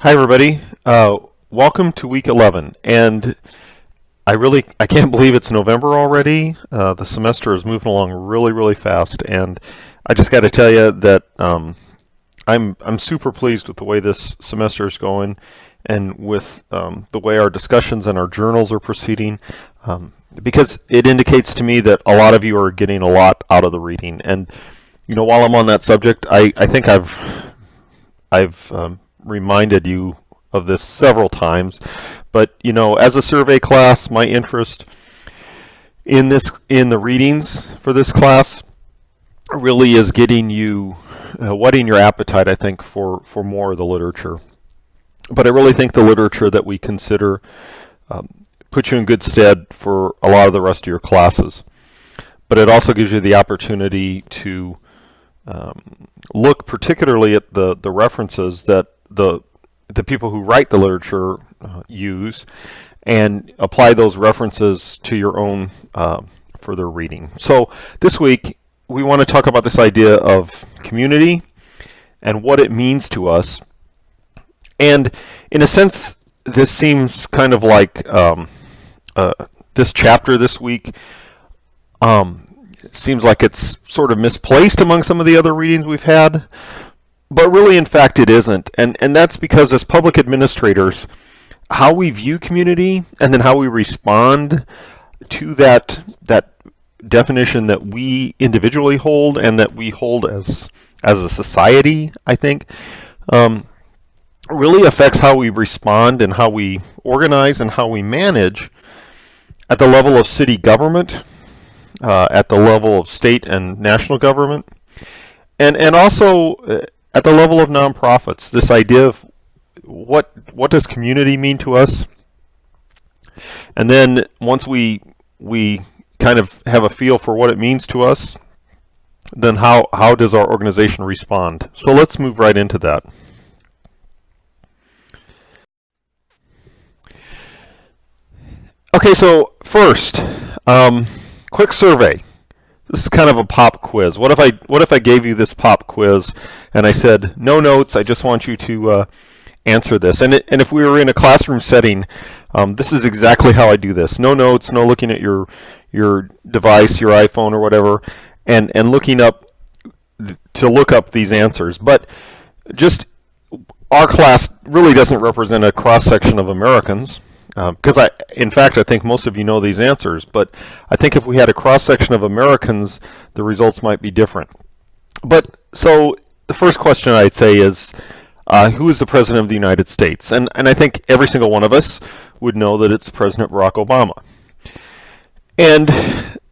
Hi everybody. Welcome to week 11, and I can't believe it's November already. The semester is moving along really fast, and I just got to tell you that I'm super pleased with the way this semester is going, and with the way our discussions and our journals are proceeding, because it indicates to me that a lot of you are getting a lot out of the reading. And while I'm on that subject, I think I've reminded you of this several times, but as a survey class, my interest in the readings for this class really is getting you whetting your appetite, I think, for more of the literature. But I really think the literature that we consider puts you in good stead for a lot of the rest of your classes. But it also gives you the opportunity to look particularly at the references that the people who write the literature use, and apply those references to your own further reading. So this week we want to talk about this idea of community and what it means to us. And in a sense, this seems kind of like this chapter this week seems like it's sort of misplaced among some of the other readings we've had. But really, in fact, it isn't. And that's because as public administrators, how we view community and then how we respond to that definition that we individually hold and that we hold as a society, I think, really affects how we respond and how we organize and how we manage at the level of city government, at the level of state and national government, and also at the level of nonprofits. This idea of what does community mean to us, and then once we kind of have a feel for what it means to us, then how does our organization respond? So let's move right into that. Okay, so first, quick survey. This is kind of a pop quiz. What if I gave you this pop quiz and I said, no notes, I just want you to answer this. And if we were in a classroom setting, this is exactly how I do this. No notes, no looking at your device, your iPhone or whatever, and looking up to look up these answers. But just our class really doesn't represent a cross-section of Americans. Because in fact, I think most of you know these answers, but I think if we had a cross-section of Americans, the results might be different. But so the first question I'd say is, who is the President of the United States? And I think every single one of us would know that it's President Barack Obama. And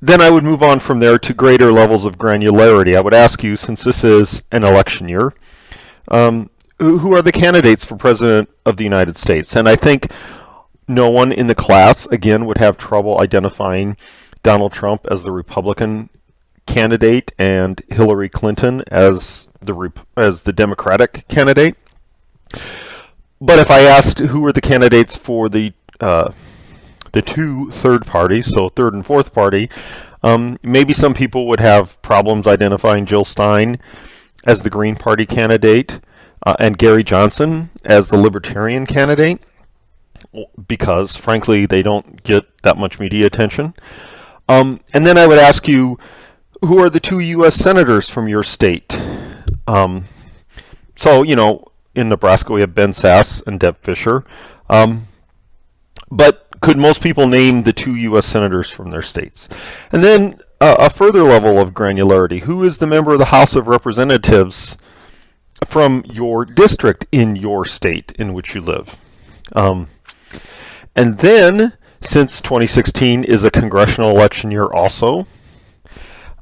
then I would move on from there to greater levels of granularity. I would ask you, since this is an election year, who are the candidates for President of the United States? And I think no one in the class, again, would have trouble identifying Donald Trump as the Republican candidate and Hillary Clinton as the Democratic candidate. But if I asked who were the candidates for the two third parties, so third and fourth party, maybe some people would have problems identifying Jill Stein as the Green Party candidate and Gary Johnson as the Libertarian candidate, because frankly they don't get that much media attention. And then I would ask you, who are the two U.S. senators from your state? So in Nebraska we have Ben Sasse and Deb Fischer, but could most people name the two U.S. senators from their states? And then a further level of granularity, who is the member of the House of Representatives from your district in your state in which you live? And then, since 2016 is a congressional election year also,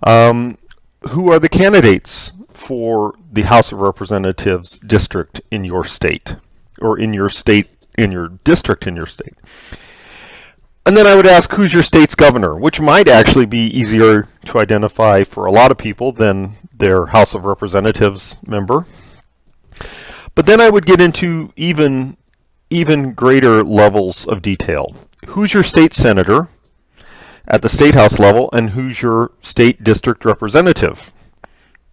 who are the candidates for the House of Representatives district in your state, or in your state, in your district in your state? And then I would ask, who's your state's governor, which might actually be easier to identify for a lot of people than their House of Representatives member. But then I would get into even greater levels of detail. Who's your state senator at the state house level, and who's your state district representative?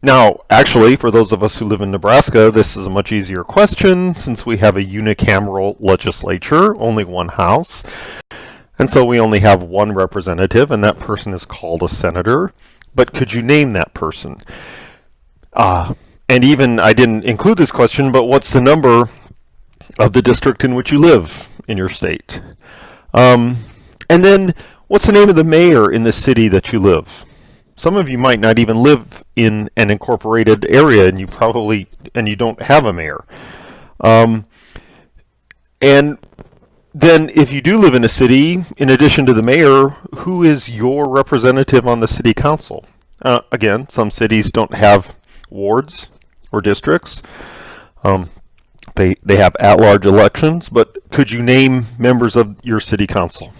Now, actually, for those of us who live in Nebraska, this is a much easier question since we have a unicameral legislature, only one house. And so we only have one representative, and that person is called a senator. But could you name that person? And even, I didn't include this question, but what's the number of the district in which you live in your state? And then, what's the name of the mayor in the city that you live? Some of you might not even live in an incorporated area, and you don't have a mayor. And then if you do live in a city, in addition to the mayor, who is your representative on the city council? Again, some cities don't have wards or districts. They have at-large elections, but could you name members of your city council?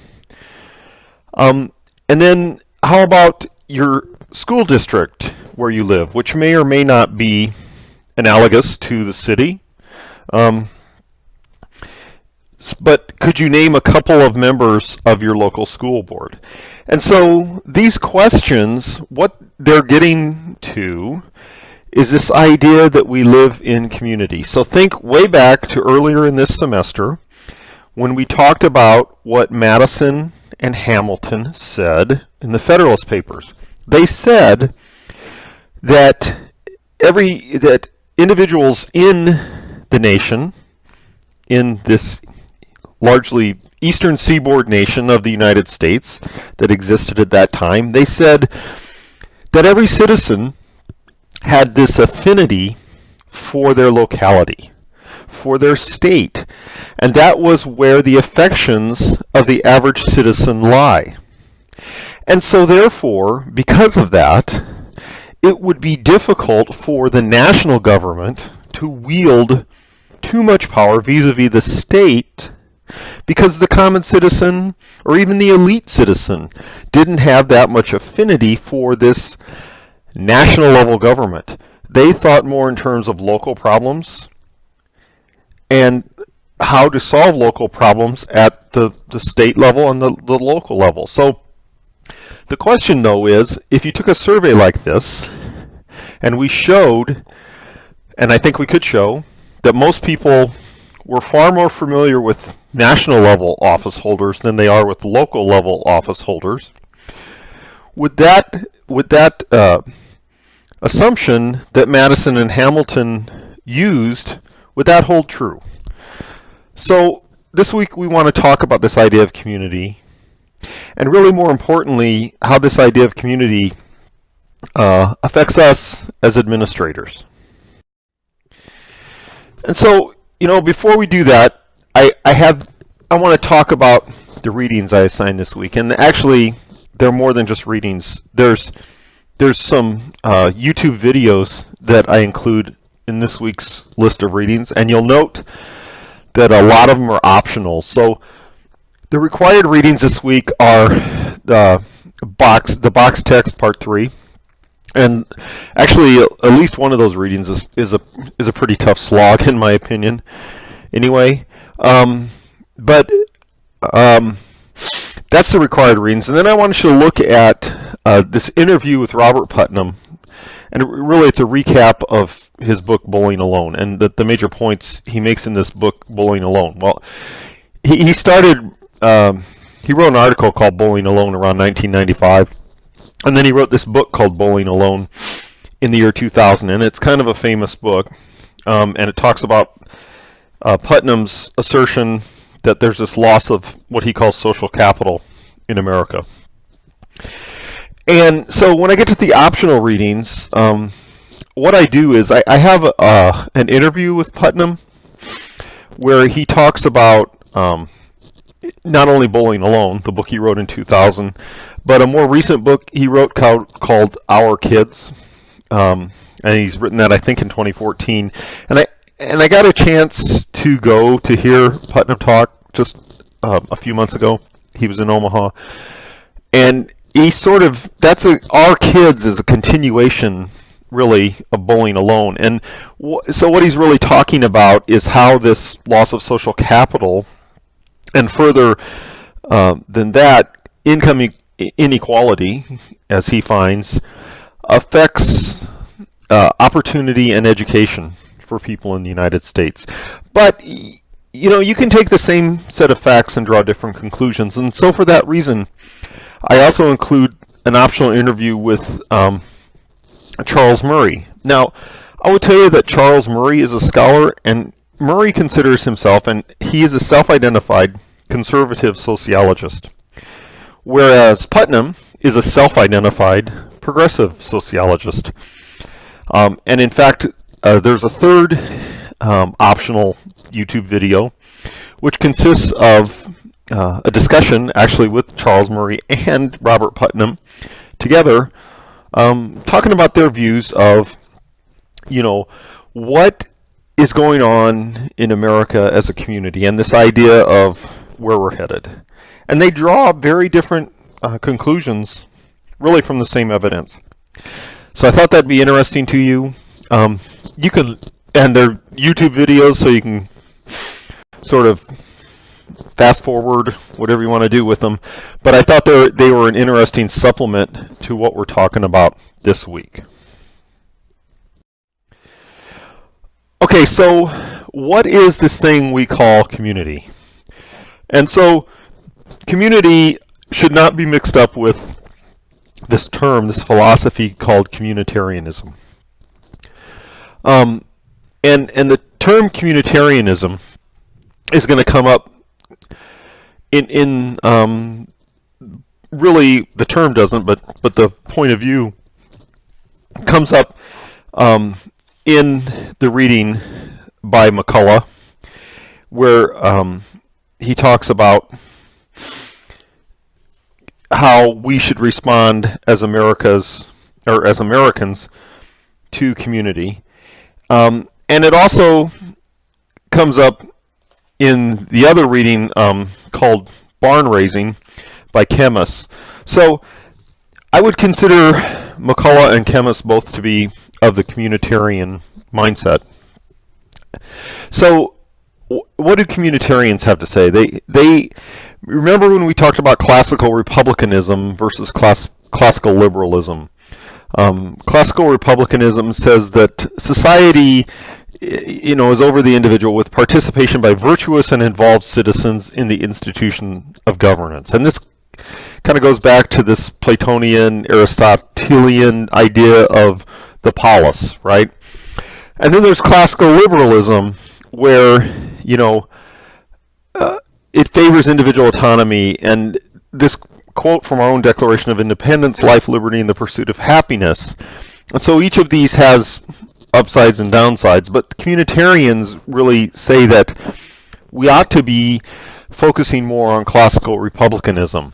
And then how about your school district where you live, which may or may not be analogous to the city? But could you name a couple of members of your local school board? And so these questions, what they're getting to is this idea that we live in community. So think way back to earlier in this semester when we talked about what Madison and Hamilton said in the Federalist Papers. They said that individuals in the nation, in this largely eastern seaboard nation of the United States that existed at that time, they said that every citizen had this affinity for their locality, for their state, and that was where the affections of the average citizen lie. And so therefore, because of that, it would be difficult for the national government to wield too much power vis-a-vis the state, because the common citizen or even the elite citizen didn't have that much affinity for this national level government. They thought more in terms of local problems and how to solve local problems at the state level and the local level. So the question, though, is if you took a survey like this and we showed, and I think we could show, that most people were far more familiar with national level office holders than they are with local level office holders, would that assumption that Madison and Hamilton used, would that hold true? So this week we want to talk about this idea of community, and really more importantly, how this idea of community affects us as administrators. And so, before we do that, I want to talk about the readings I assigned this week. And actually, they're more than just readings. There's some YouTube videos that I include in this week's list of readings, and you'll note that a lot of them are optional. So the required readings this week are the box text part 3. And actually, at least one of those readings is a pretty tough slog, in my opinion. Anyway, but that's the required readings. And then I want you to look at this interview with Robert Putnam, and really it's a recap of his book Bowling Alone, and the major points he makes in this book Bowling Alone. Well, he started. He wrote an article called Bowling Alone around 1995. And then he wrote this book called Bowling Alone in the year 2000, and it's kind of a famous book, and it talks about Putnam's assertion that there's this loss of what he calls social capital in America. And so when I get to the optional readings, what I do is I have an interview with Putnam where he talks about not only Bowling Alone, the book he wrote in 2000, but a more recent book he wrote called Our Kids, and he's written that I think in 2014. And I got a chance to go to hear Putnam talk just a few months ago. He was in Omaha, and Our Kids is a continuation, really, of Bowling Alone. And so what he's really talking about is how this loss of social capital, and further than that, income inequality, as he finds, affects opportunity and education for people in the United States. But you can take the same set of facts and draw different conclusions. And so for that reason, I also include an optional interview with Charles Murray. Now, I will tell you that Charles Murray is a scholar, and Murray considers himself, and he is a self-identified conservative sociologist, whereas Putnam is a self-identified progressive sociologist. And in fact, there's a third optional YouTube video, which consists of a discussion actually with Charles Murray and Robert Putnam together, talking about their views of, what is going on in America as a community and this idea of where we're headed. And they draw very different conclusions, really from the same evidence. So I thought that'd be interesting to you. You can, and they're YouTube videos, so you can sort of fast forward, whatever you want to do with them. But I thought they were an interesting supplement to what we're talking about this week. Okay, so what is this thing we call community? And so community should not be mixed up with this term, this philosophy called communitarianism. And the term communitarianism is going to come up in really the term doesn't, but the point of view comes up in the reading by McCullough, where he talks about how we should respond as Americans to community. And it also comes up in the other reading called Barn Raising by Kemmis. So I would consider McCullough and Kemmis both to be of the communitarian mindset. So what do communitarians have to say? They remember when we talked about classical republicanism versus classical liberalism. Classical republicanism says that society, is over the individual with participation by virtuous and involved citizens in the institution of governance. And this kind of goes back to this Platonian, Aristotelian idea of the polis, right? And then there's classical liberalism, where, it favors individual autonomy, and this quote from our own Declaration of Independence, life, liberty, and the pursuit of happiness. And so each of these has upsides and downsides, but communitarians really say that we ought to be focusing more on classical republicanism.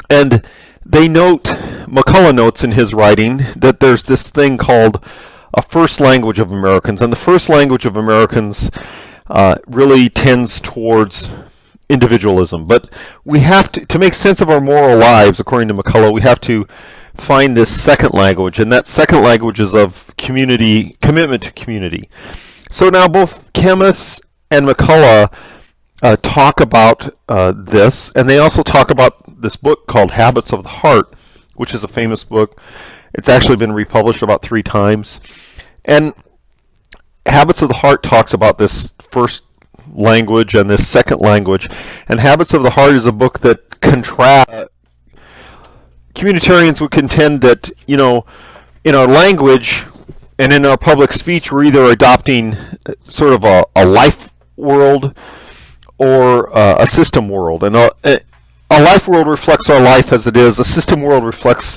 And McCullough notes in his writing that there's this thing called a first language of Americans, and the first language of Americans really tends towards individualism. But we have to make sense of our moral lives, according to McCullough, we have to find this second language, and that second language is of community, commitment to community. So now both Kemmis and McCullough talk about this, and they also talk about this book called Habits of the Heart, which is a famous book. It's actually been republished about 3 times. And Habits of the Heart talks about this first language and this second language. And Habits of the Heart is a book that contrasts. Communitarians would contend that, in our language and in our public speech, we're either adopting sort of a life world or a system world. And a life world reflects our life as it is. A system world reflects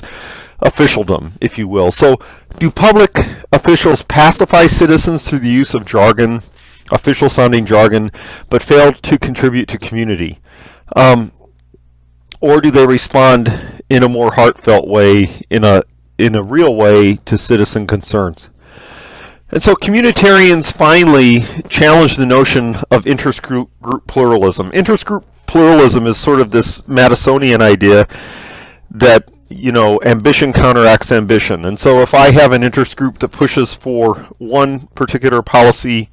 officialdom, if you will. So do public officials pacify citizens through the use of jargon, official-sounding jargon, but fail to contribute to community? Or do they respond in a more heartfelt way, in a real way, to citizen concerns? And so communitarians finally challenge the notion of interest group pluralism. Interest group pluralism is sort of this Madisonian idea that, ambition counteracts ambition. And so if I have an interest group that pushes for one particular policy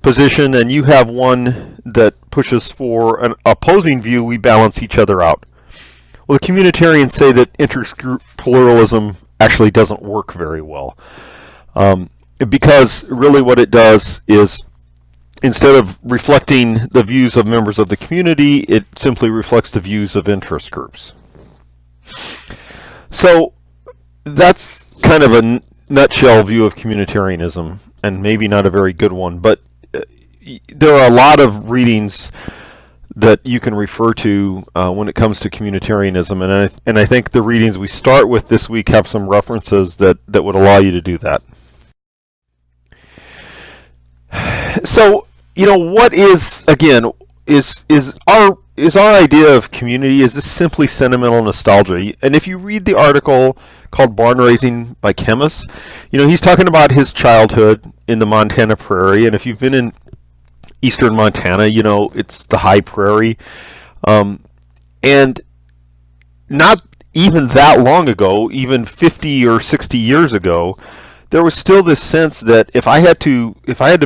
position and you have one that pushes for an opposing view, we balance each other out. Well, the communitarians say that interest group pluralism actually doesn't work very well. Because really what it does is, instead of reflecting the views of members of the community, it simply reflects the views of interest groups. So that's kind of a nutshell view of communitarianism, and maybe not a very good one, but there are a lot of readings that you can refer to when it comes to communitarianism, and I think the readings we start with this week have some references that would allow you to do that. So, what is, again, is our idea of community, is this simply sentimental nostalgia? And if you read the article called Barn Raising by Chemists, he's talking about his childhood in the Montana prairie, and if you've been in eastern Montana, it's the high prairie, and not even that long ago, even 50 or 60 years ago, there was still this sense that if I had to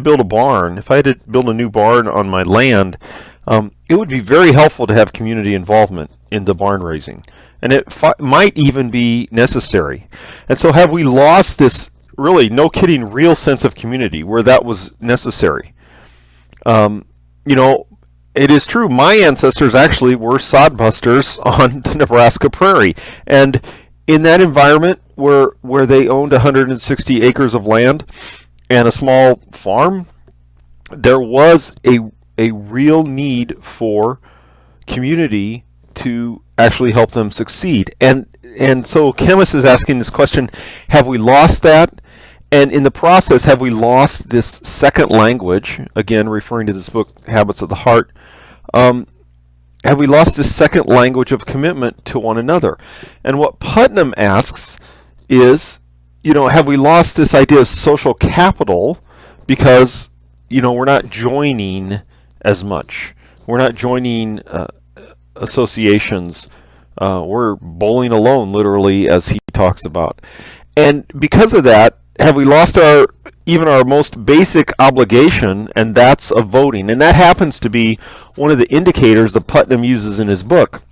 build a barn, if I had to build a new barn on my land, it would be very helpful to have community involvement in the barn raising, and it might even be necessary. And so, have we lost this really, no kidding, real sense of community where that was necessary? It is true. My ancestors actually were sodbusters on the Nebraska prairie, and in that environment where they owned 160 acres of land and a small farm, there was a real need for community to actually help them succeed. And so Chemist is asking this question: have we lost that? And in the process, have we lost this second language? Again, referring to this book, Habits of the Heart. Have we lost this second language of commitment to one another? And what Putnam asks is, have we lost this idea of social capital because, we're not joining as much. We're not joining associations. We're bowling alone, literally, as he talks about. And because of that, have we lost even our most basic obligation, and that's of voting? And that happens to be one of the indicators that Putnam uses in his book,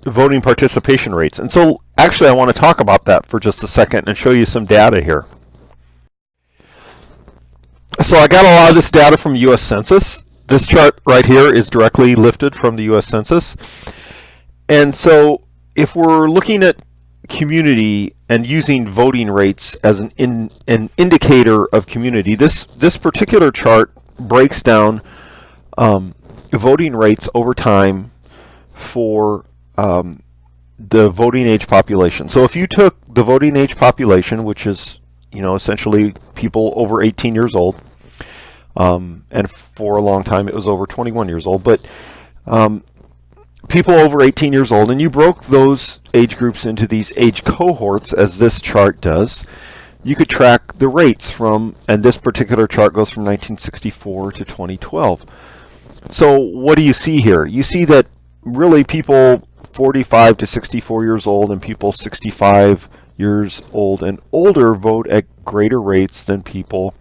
voting participation rates. And so actually I want to talk about that for just a second and show you some data here. So I got a lot of this data from U.S. Census. This chart right here is directly lifted from the U.S. Census. And so if we're looking at community and using voting rates as an indicator of community, this particular chart breaks down voting rates over time for the voting age population. So if you took the voting age population, which is essentially people over 18 years old, and for a long time it was over 21 years old, but people over 18 years old, and you broke those age groups into these age cohorts, as this chart does, you could track the rates from, and this particular chart goes from 1964 to 2012. So what do you see here? You see that really people 45 to 64 years old and people 65 years old and older vote at greater rates than people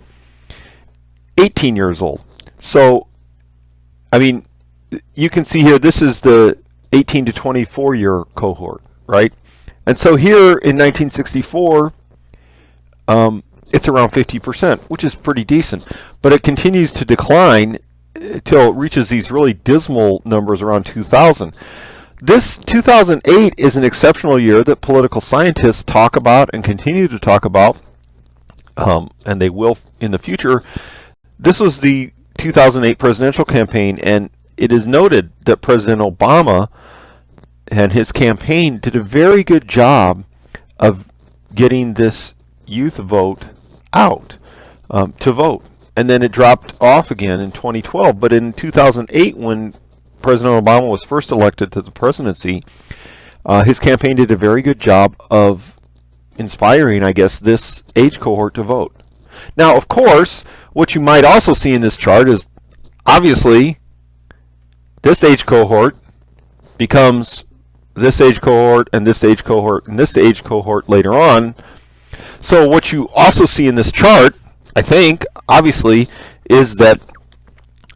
18 years old. So, I mean, you can see here, this is the 18 to 24 year cohort, right? And so here in 1964, it's around 50%, which is pretty decent. But it continues to decline till it reaches these really dismal numbers around 2000. This 2008 is an exceptional year that political scientists talk about and continue to talk about, and they will in the future. This was the 2008 presidential campaign, and it is noted that President Obama and his campaign did a very good job of getting this youth vote out to vote. And then it dropped off again in 2012. But in 2008, when President Obama was first elected to the presidency, his campaign did a very good job of inspiring, I guess, this age cohort to vote. Now, of course, what you might also see in this chart is, obviously, this age cohort becomes this age cohort and this age cohort and this age cohort later on. So what you also see in this chart, I think, obviously, is that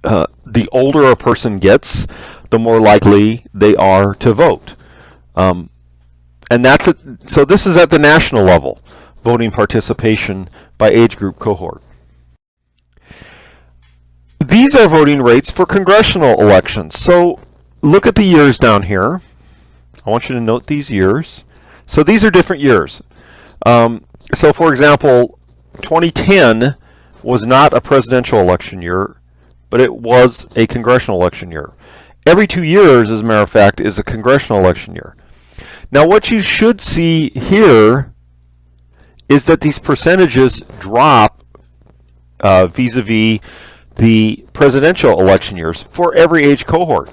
the older a person gets, the more likely they are to vote. And that's it. So this is at the national level, voting participation by age group cohort. These are voting rates for congressional elections. So look at the years down here. I want you to note these years. So these are different years. So for example, 2010 was not a presidential election year, but it was a congressional election year. Every 2 years, as a matter of fact, is a congressional election year. Now what you should see here is that these percentages drop vis-a-vis the presidential election years for every age cohort.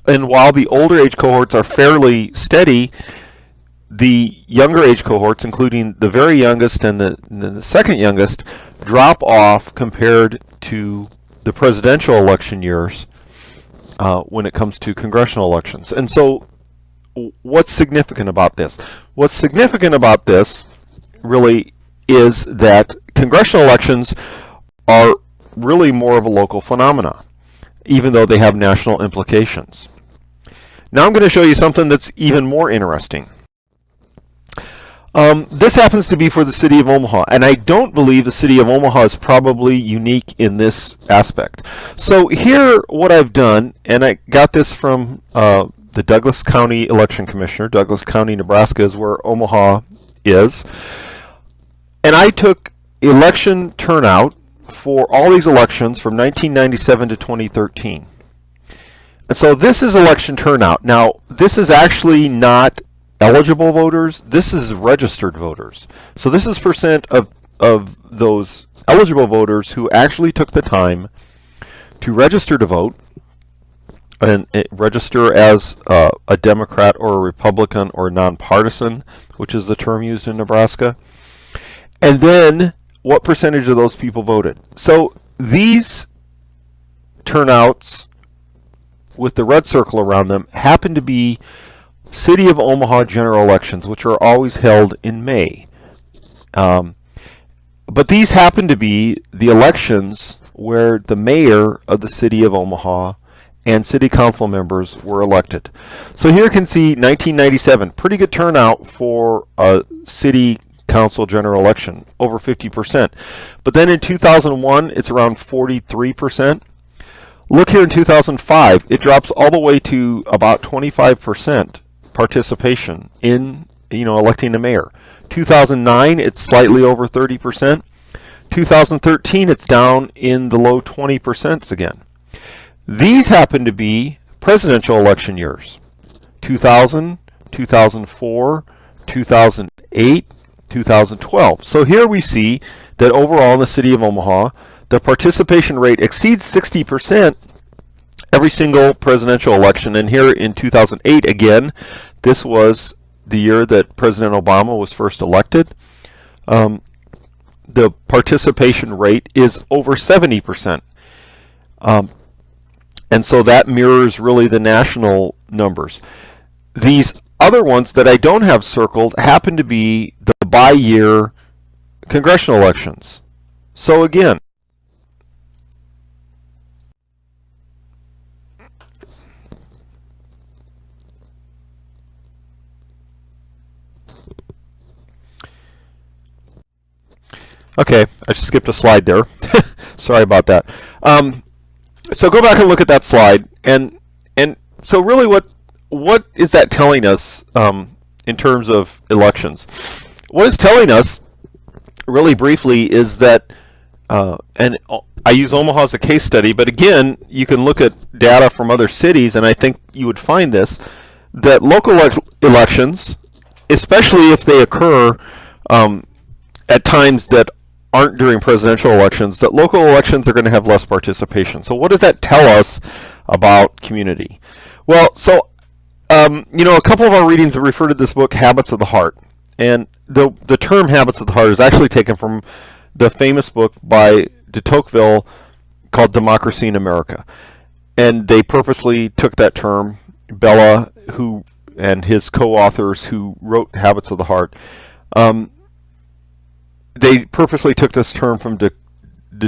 And while the older age cohorts are fairly steady, the younger age cohorts, including the very youngest and the second youngest, drop off compared to the presidential election years when it comes to congressional elections. And so what's significant about this? What's significant about this really is that congressional elections are really more of a local phenomena, even though they have national implications. Now I'm going to show you something that's even more interesting. This happens to be for the city of Omaha, and I don't believe the city of Omaha is probably unique in this aspect. So here what I've done, and I got this from the Douglas County Election Commissioner. Douglas County, Nebraska is where Omaha is. And I took election turnout for all these elections from 1997 to 2013. And so this is election turnout. Now, this is actually not eligible voters. This is registered voters. So this is percent of those eligible voters who actually took the time to register to vote and register as a Democrat or a Republican or nonpartisan, which is the term used in Nebraska. And then what percentage of those people voted? So these turnouts with the red circle around them happen to be City of Omaha general elections, which are always held in May. But these happen to be the elections where the mayor of the City of Omaha and city council members were elected. So here you can see 1997, pretty good turnout for a city council general election, over 50%. But then in 2001, it's around 43%. Look here in 2005, it drops all the way to about 25% participation in, electing a mayor. 2009, it's slightly over 30%. 2013, it's down in the low 20% again. These happen to be presidential election years. 2000, 2004, 2008, 2012. So here we see that overall in the city of Omaha, the participation rate exceeds 60% every single presidential election. And here in 2008, again, this was the year that President Obama was first elected. The participation rate is over 70%. And so that mirrors really the national numbers. These other ones that I don't have circled happen to be the by-year congressional elections. So again, okay, I just skipped a slide there. Sorry about that. So go back and look at that slide, and so really what is that telling us in terms of elections? What it's telling us, really briefly, is that, and I use Omaha as a case study, but again, you can look at data from other cities, and I think you would find this, that local elections, especially if they occur at times that aren't during presidential elections, that local elections are going to have less participation. So what does that tell us about community? Well, so a couple of our readings have referred to this book, Habits of the Heart. And the term Habits of the Heart is actually taken from the famous book by de Tocqueville called Democracy in America. And they purposely took that term, Bella, who and his co-authors who wrote Habits of the Heart, they purposely took this term from de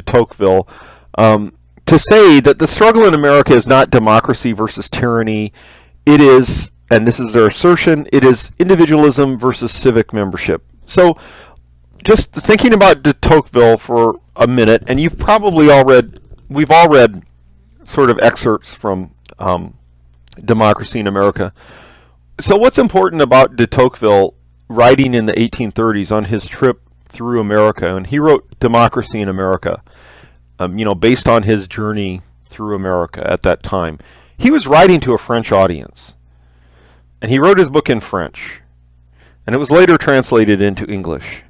Tocqueville to say that the struggle in America is not democracy versus tyranny. It is and this is their assertion, it is individualism versus civic membership. So just thinking about de Tocqueville for a minute, and you've probably we've all read sort of excerpts from Democracy in America. So what's important about de Tocqueville writing in the 1830s on his trip through America, and he wrote Democracy in America, based on his journey through America at that time. He was writing to a French audience, and he wrote his book in French, and it was later translated into English.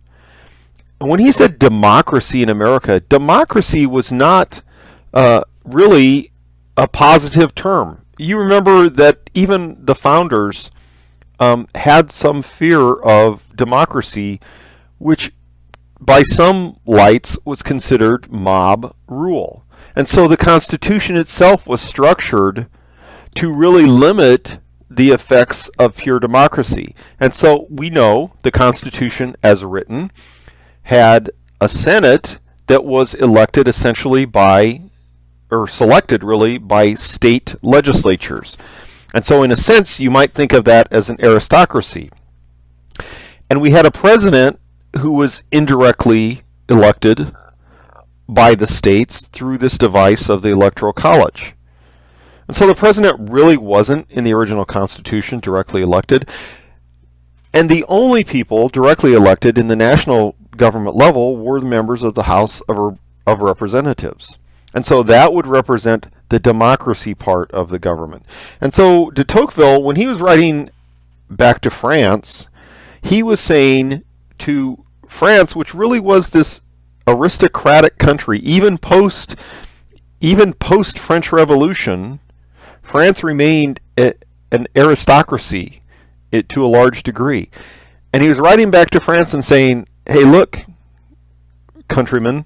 And when he said democracy in America, democracy was not really a positive term. You remember that even the founders had some fear of democracy, which by some lights was considered mob rule. And so the Constitution itself was structured to really limit the effects of pure democracy. And so we know the Constitution as written had a Senate that was elected essentially selected really by state legislatures. And so in a sense, you might think of that as an aristocracy. And we had a president who was indirectly elected by the states through this device of the Electoral College. And so the president really wasn't, in the original Constitution, directly elected. And the only people directly elected in the national government level were the members of the House of Representatives. And so that would represent the democracy part of the government. And so de Tocqueville, when he was writing back to France, he was saying to France, which really was this aristocratic country, even post French Revolution, France remained an aristocracy to a large degree. And he was writing back to France and saying, hey, look, countrymen,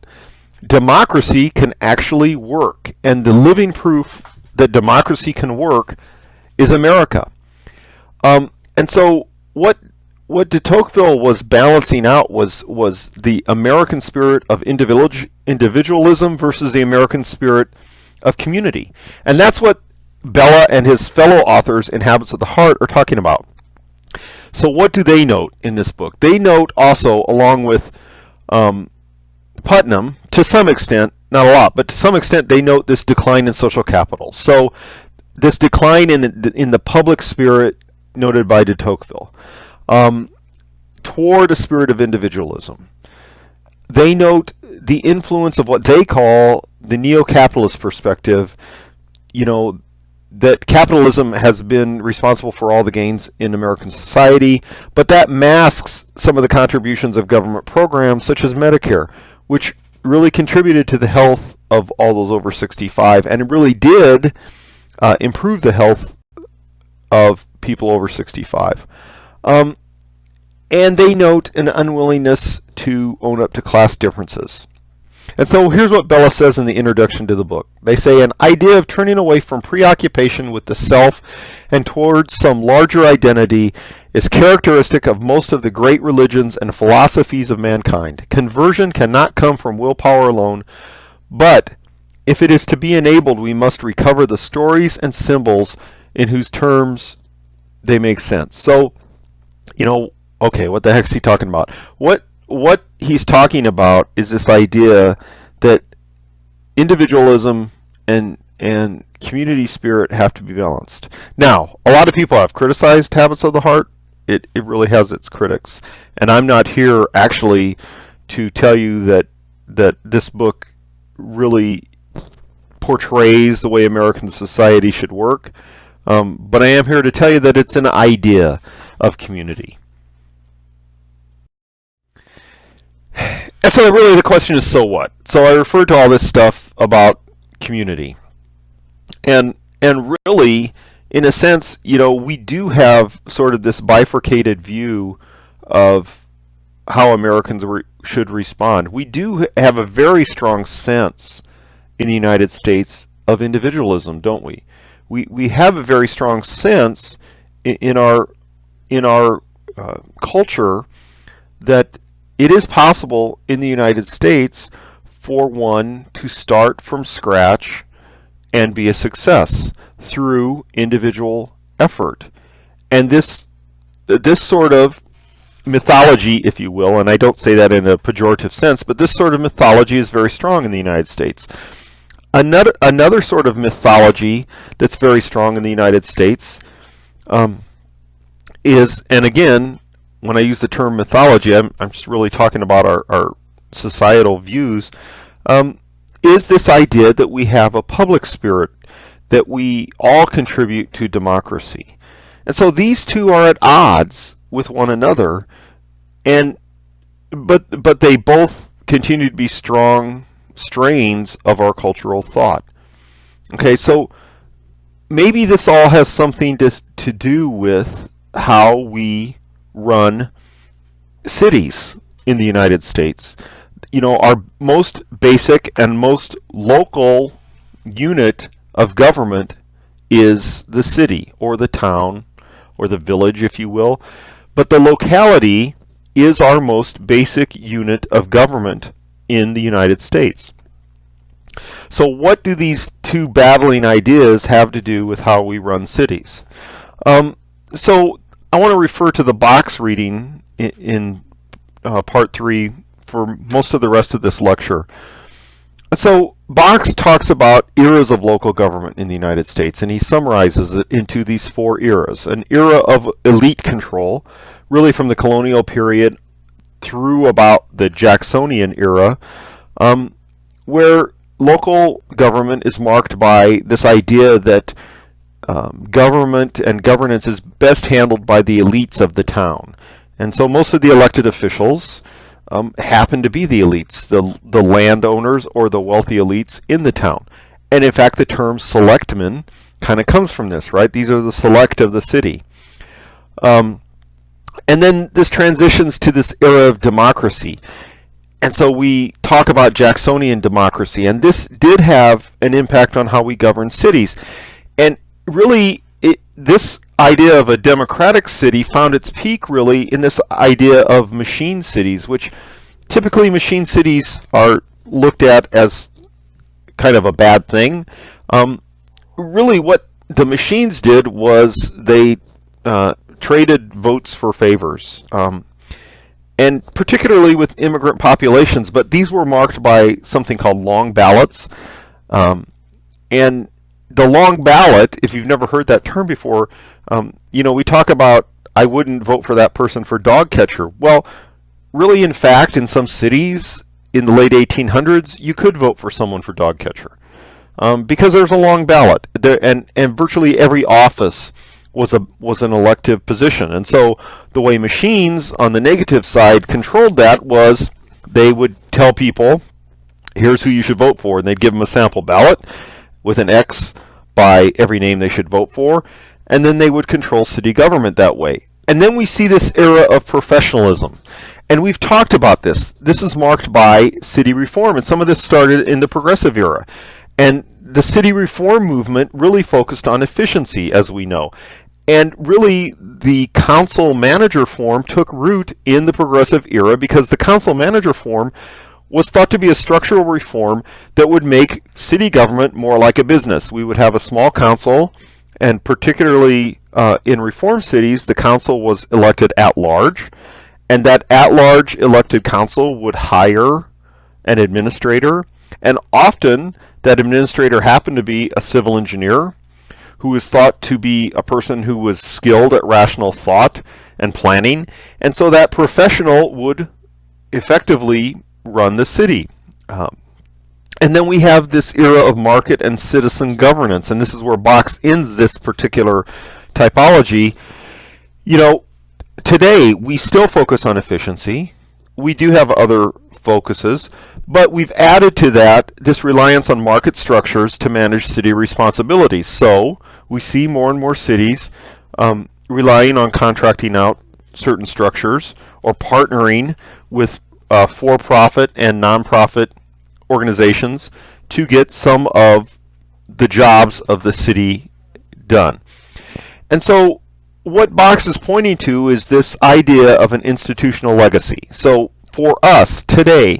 democracy can actually work. And the living proof that democracy can work is America. And so what de Tocqueville was balancing out was the American spirit of individualism versus the American spirit of community. And that's what Bella and his fellow authors in Habits of the Heart are talking about. So what do they note in this book? They note also, along with Putnam, to some extent, not a lot, but to some extent, they note this decline in social capital. So this decline in the public spirit noted by de Tocqueville toward a spirit of individualism. They note the influence of what they call the neo-capitalist perspective, that capitalism has been responsible for all the gains in American society, but that masks some of the contributions of government programs such as Medicare, which really contributed to the health of all those over 65, and it really did improve the health of people over 65. And they note an unwillingness to own up to class differences. And so here's what Bella says in the introduction to the book. They say, an idea of turning away from preoccupation with the self and towards some larger identity is characteristic of most of the great religions and philosophies of mankind. Conversion cannot come from willpower alone, but if it is to be enabled, we must recover the stories and symbols in whose terms they make sense. So, okay, what the heck is he talking about? What he's talking about is this idea that individualism and community spirit have to be balanced. Now, a lot of people have criticized Habits of the Heart. It really has its critics. And I'm not here actually to tell you that this book really portrays the way American society should work. But I am here to tell you that it's an idea of community. And so really the question is, so what? So I referred to all this stuff about community. And really, in a sense, we do have sort of this bifurcated view of how Americans should respond. We do have a very strong sense in the United States of individualism, don't we? We have a very strong sense in our culture that it is possible in the United States for one to start from scratch and be a success through individual effort. And this sort of mythology, if you will, and I don't say that in a pejorative sense, but this sort of mythology is very strong in the United States. Another sort of mythology that's very strong in the United States is, and again, when I use the term mythology, I'm just really talking about our societal views, is this idea that we have a public spirit, that we all contribute to democracy. And so these two are at odds with one another, but they both continue to be strong strains of our cultural thought. Okay, so maybe this all has something to do with how we run cities in the United States. Our most basic and most local unit of government is the city or the town or the village, if you will. But the locality is our most basic unit of government in the United States. So what do these two battling ideas have to do with how we run cities? So I want to refer to the box reading in part 3 for most of the rest of this lecture. So Box talks about eras of local government in the United States, and he summarizes it into these 4 eras. An era of elite control, really from the colonial period through about the Jacksonian era, where local government is marked by this idea that government and governance is best handled by the elites of the town. And so most of the elected officials happen to be the elites, the landowners or the wealthy elites in the town. And in fact, the term selectmen kind of comes from this, right? These are the select of the city. And then this transitions to this era of democracy. And so we talk about Jacksonian democracy, and this did have an impact on how we govern cities. And really, this idea of a democratic city found its peak really in this idea of machine cities, which typically machine cities are looked at as kind of a bad thing. Really what the machines did was they traded votes for favors, and particularly with immigrant populations, but these were marked by something called long ballots. And the long ballot, if you've never heard that term before, we talk about, I wouldn't vote for that person for dog catcher. Well, really, in fact, in some cities in the late 1800s, you could vote for someone for dog catcher because there's a long ballot, and virtually every office was an elective position. And so the way machines on the negative side controlled that was they would tell people, here's who you should vote for, and they'd give them a sample ballot with an X by every name they should vote for, and then they would control city government that way. And then we see this era of professionalism. And we've talked about this. This is marked by city reform, and some of this started in the progressive era. And the city reform movement really focused on efficiency, as we know. And really, the council manager form took root in the progressive era because the council manager form was thought to be a structural reform that would make city government more like a business. We would have a small council, and particularly in reform cities, the council was elected at large, and that at-large elected council would hire an administrator, and often that administrator happened to be a civil engineer who was thought to be a person who was skilled at rational thought and planning, and so that professional would effectively run the city. And then we have this era of market and citizen governance, and this is where Box ends this particular typology. Today we still focus on efficiency. We do have other focuses, but we've added to that this reliance on market structures to manage city responsibilities. So we see more and more cities relying on contracting out certain structures or partnering with for-profit and non-profit organizations to get some of the jobs of the city done. And so what Box is pointing to is this idea of an institutional legacy. So for us today,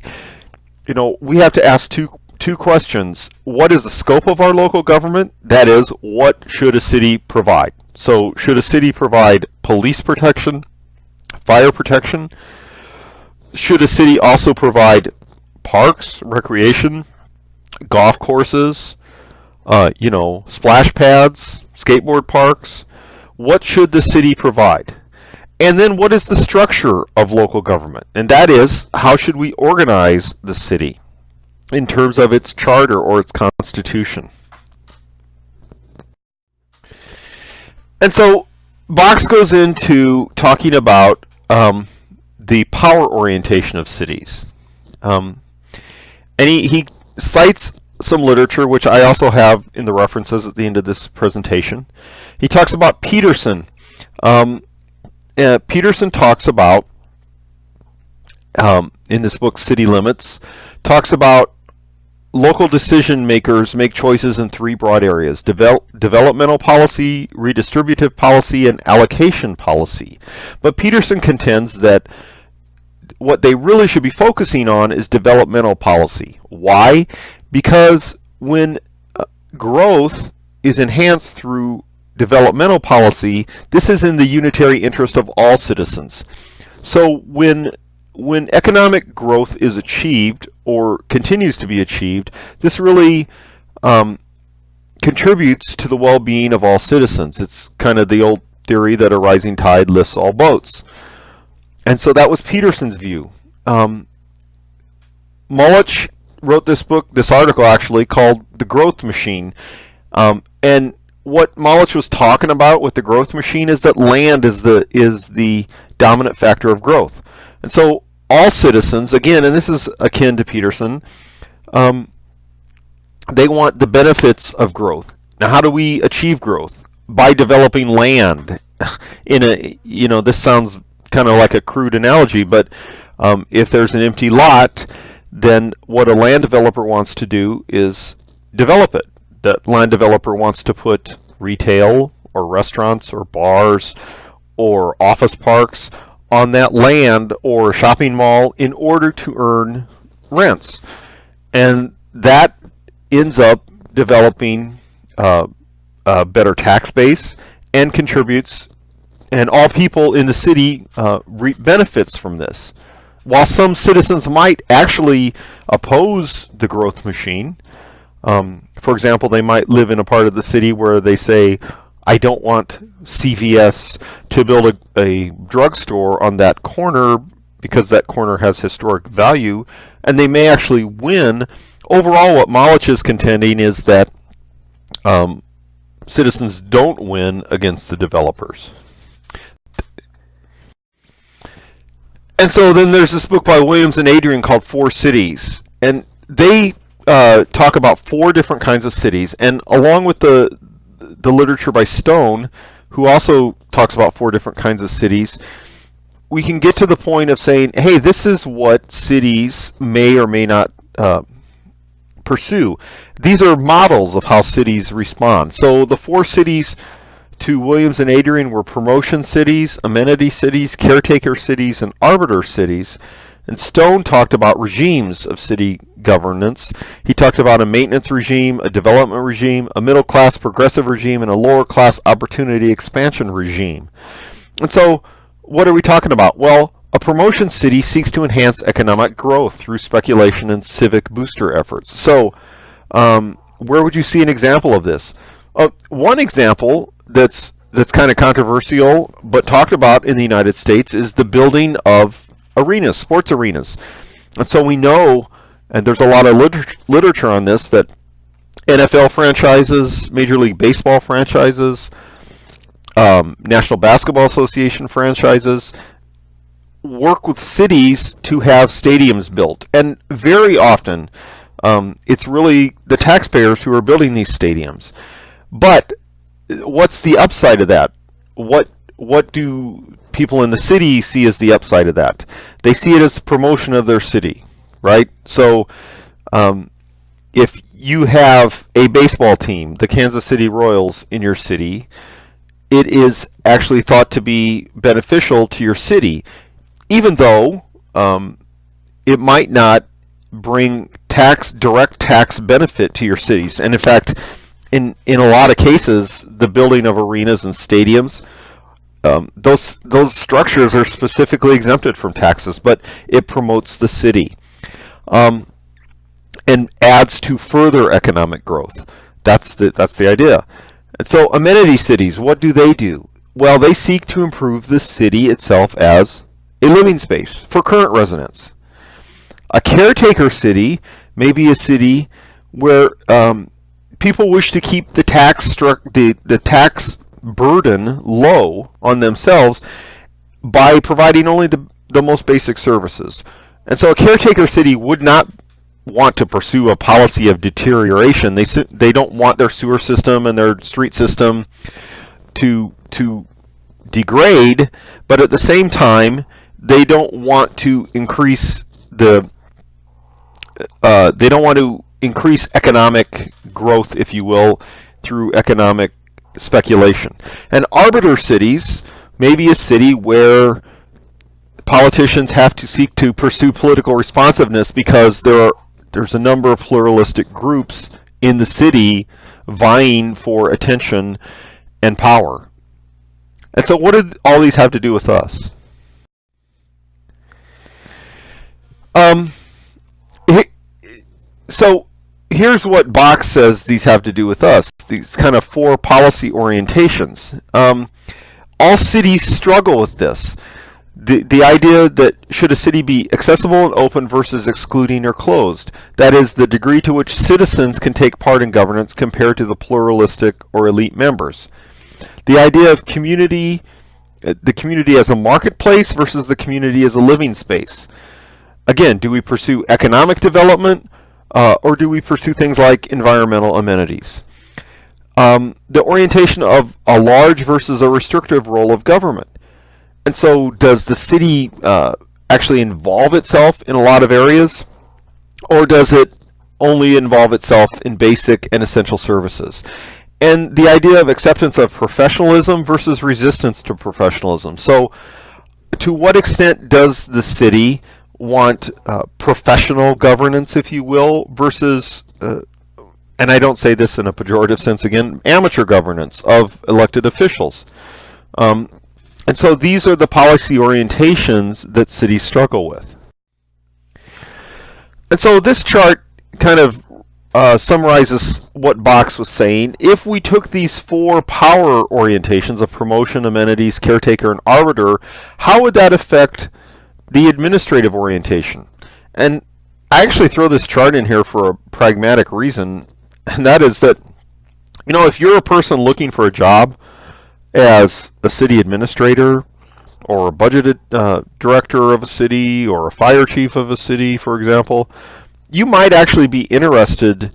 we have to ask two questions. What is the scope of our local government? That is, what should a city provide? So should a city provide police protection, fire protection? Should a city also provide parks, recreation, golf courses, splash pads, skateboard parks? What should the city provide? And then what is the structure of local government? And that is, how should we organize the city in terms of its charter or its constitution? And so Box goes into talking about the power orientation of cities. And he cites some literature, which I also have in the references at the end of this presentation. He talks about Peterson. Peterson talks about, in this book, City Limits, talks about local decision makers make choices in three broad areas: developmental policy, redistributive policy, and allocation policy. But Peterson contends that what they really should be focusing on is developmental policy. Why? Because when growth is enhanced through developmental policy, this is in the unitary interest of all citizens. So when economic growth is achieved or continues to be achieved, this really contributes to the well-being of all citizens. It's kind of the old theory that a rising tide lifts all boats. And so that was Peterson's view. Mullich wrote this article actually, called The Growth Machine. And what Mullich was talking about with the growth machine is that land is the dominant factor of growth. And so all citizens, again, and this is akin to Peterson, they want the benefits of growth. Now, how do we achieve growth? By developing land. This sounds kind of like a crude analogy, but if there's an empty lot, then what a land developer wants to do is develop it. The land developer wants to put retail or restaurants or bars or office parks on that land or shopping mall in order to earn rents. And that ends up developing a better tax base and contributes, and all people in the city reap benefits from this. While some citizens might actually oppose the growth machine, for example, they might live in a part of the city where they say, I don't want CVS to build a drugstore on that corner because that corner has historic value, and they may actually win. Overall, what Mullich is contending is that citizens don't win against the developers. And so then there's this book by Williams and Adrian called Four Cities, and they talk about four different kinds of cities, and along with the literature by Stone, who also talks about four different kinds of cities, we can get to the point of saying, hey, this is what cities may or may not pursue. These are models of how cities respond. So the four cities to Williams and Adrian were promotion cities, amenity cities, caretaker cities, and arbiter cities. And Stone talked about regimes of city governance. He talked about a maintenance regime, a development regime, a middle-class progressive regime, and a lower-class opportunity expansion regime. And so what are we talking about? Well, a promotion city seeks to enhance economic growth through speculation and civic booster efforts. So where would you see an example of this? One example that's kind of controversial but talked about in the United States is the building of arenas, sports arenas. And so we know, and there's a lot of literature on this, that NFL franchises, Major League Baseball franchises, National Basketball Association franchises work with cities to have stadiums built. And very often, it's really the taxpayers who are building these stadiums. But what's the upside of that? What do people in the city see as the upside of that? They see it as promotion of their city, right? So if you have a baseball team, the Kansas City Royals, in your city, it is actually thought to be beneficial to your city, even though it might not bring direct tax benefit to your cities. And in fact, in a lot of cases, the building of arenas and stadiums, those structures are specifically exempted from taxes, but it promotes the city and adds to further economic growth. That's the idea. And so amenity cities, what do? Well, they seek to improve the city itself as a living space for current residents. A caretaker city may be a city where people wish to keep the tax burden low on themselves by providing only the most basic services. And so a caretaker city would not want to pursue a policy of deterioration. They don't want their sewer system and their street system to degrade, but at the same time, they don't want to increase economic growth, if you will, through economic speculation. And arbiter cities may be a city where politicians have to seek to pursue political responsiveness because there's a number of pluralistic groups in the city vying for attention and power. And so what did all these have to do with us? So here's what Box says these have to do with us. These kind of 4 policy orientations. All cities struggle with this. The idea that should a city be accessible and open versus excluding or closed. That is, the degree to which citizens can take part in governance compared to the pluralistic or elite members. The idea of the community as a marketplace versus the community as a living space. Again, do we pursue economic development or do we pursue things like environmental amenities? The orientation of a large versus a restrictive role of government. And so does the city actually involve itself in a lot of areas, or does it only involve itself in basic and essential services? And the idea of acceptance of professionalism versus resistance to professionalism. So to what extent does the city want professional governance, if you will, versus, and I don't say this in a pejorative sense again, amateur governance of elected officials? And so these are the policy orientations that cities struggle with. And so this chart kind of summarizes what Box was saying. If we took these 4 power orientations of promotion, amenities, caretaker, and arbiter, how would that affect the administrative orientation? And I actually throw this chart in here for a pragmatic reason, and that is that, if you're a person looking for a job as a city administrator or a budget director of a city or a fire chief of a city, for example, you might actually be interested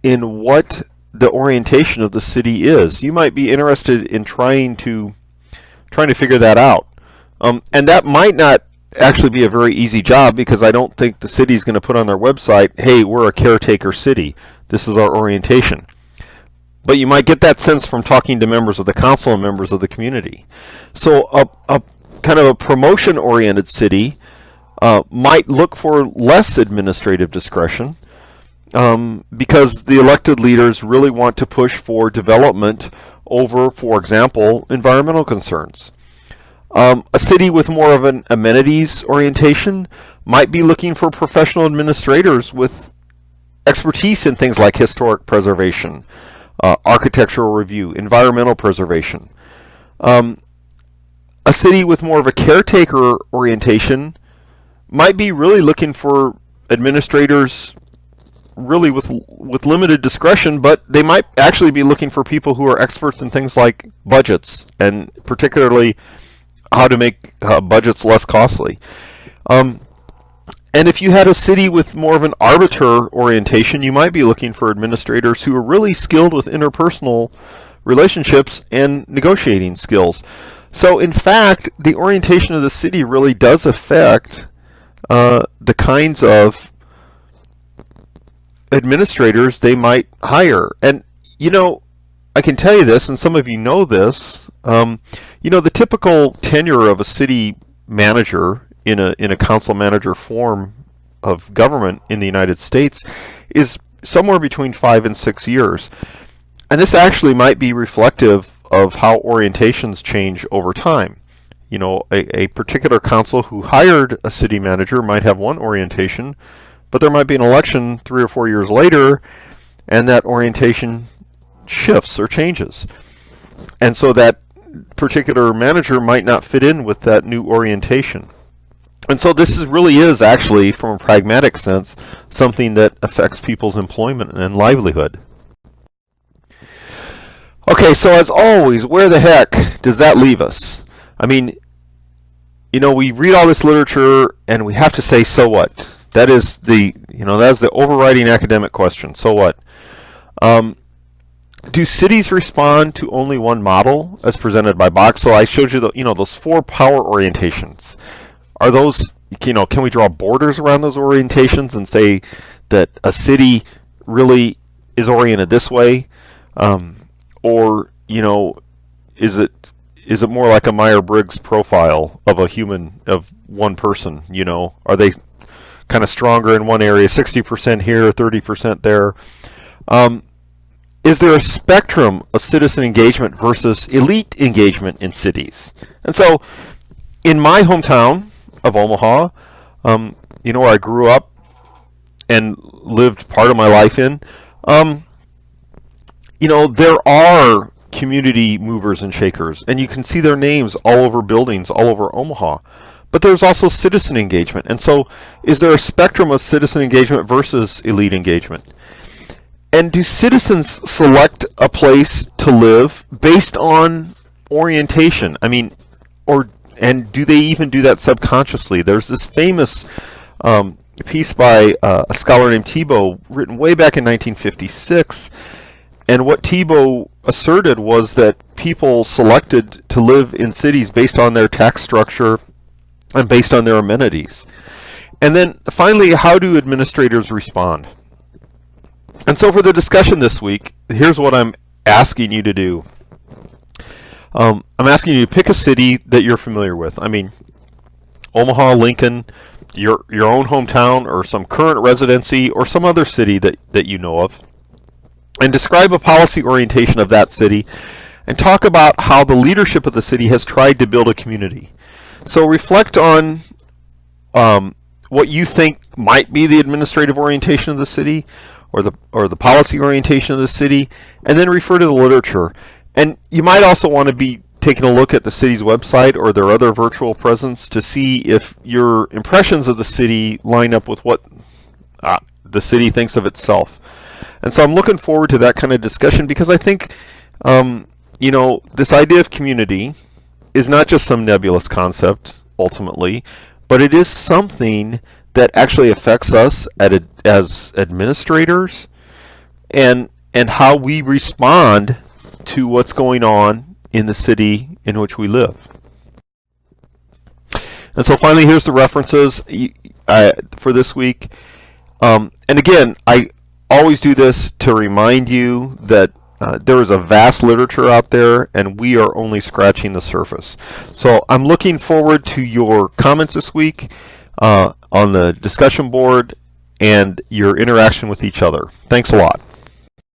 in what the orientation of the city is. You might be interested in trying to figure that out. And that might not actually be a very easy job, because I don't think the city is going to put on their website, hey, we're a caretaker city. This is our orientation. But you might get that sense from talking to members of the council and members of the community. So a kind of a promotion-oriented city might look for less administrative discretion because the elected leaders really want to push for development over, for example, environmental concerns. A city with more of an amenities orientation might be looking for professional administrators with expertise in things like historic preservation, architectural review, environmental preservation. A city with more of a caretaker orientation might be really looking for administrators really with limited discretion, but they might actually be looking for people who are experts in things like budgets, and particularly how to make budgets less costly. And if you had a city with more of an arbiter orientation, you might be looking for administrators who are really skilled with interpersonal relationships and negotiating skills. So in fact, the orientation of the city really does affect the kinds of administrators they might hire. And I can tell you this, and some of you know this, the typical tenure of a city manager in a council manager form of government in the United States is somewhere between 5 and 6 years. And this actually might be reflective of how orientations change over time. You know, a particular council who hired a city manager might have one orientation, but there might be an election 3 or 4 years later, and that orientation shifts or changes. And so that particular manager might not fit in with that new orientation. And so this really is actually, from a pragmatic sense, something that affects people's employment and livelihood. Okay, so as always, where the heck does that leave us? I mean, you know, we read all this literature and we have to say, so what? That is the, that's the overriding academic question. So what? Do cities respond to only one model as presented by Box? So I showed you those 4 power orientations. Are those, can we draw borders around those orientations and say that a city really is oriented this way? Or, is it more like a Myers-Briggs profile of a human, of one person? Are they kind of stronger in one area, 60% here, 30% there? Is there a spectrum of citizen engagement versus elite engagement in cities? And so, in my hometown of Omaha, where I grew up and lived part of my life in, there are community movers and shakers, and you can see their names all over buildings all over Omaha. But there's also citizen engagement. And so, is there a spectrum of citizen engagement versus elite engagement? And do citizens select a place to live based on orientation? I mean, and do they even do that subconsciously? There's this famous piece by a scholar named Thibault, written way back in 1956. And what Thibault asserted was that people selected to live in cities based on their tax structure and based on their amenities. And then finally, how do administrators respond? And so for the discussion this week, here's what I'm asking you to do. I'm asking you to pick a city that you're familiar with. I mean, Omaha, Lincoln, your own hometown, or some current residency, or some other city that you know of. And describe a policy orientation of that city, and talk about how the leadership of the city has tried to build a community. So reflect on what you think might be the administrative orientation of the city, or the policy orientation of the city, and then refer to the literature. And you might also want to be taking a look at the city's website or their other virtual presence to see if your impressions of the city line up with what the city thinks of itself. And so I'm looking forward to that kind of discussion, because I think this idea of community is not just some nebulous concept ultimately, but it is something that actually affects us as administrators, and how we respond to what's going on in the city in which we live. And so finally, here's the references for this week. And again, I always do this to remind you that there is a vast literature out there, and we are only scratching the surface. So I'm looking forward to your comments this week on the discussion board and your interaction with each other. Thanks a lot.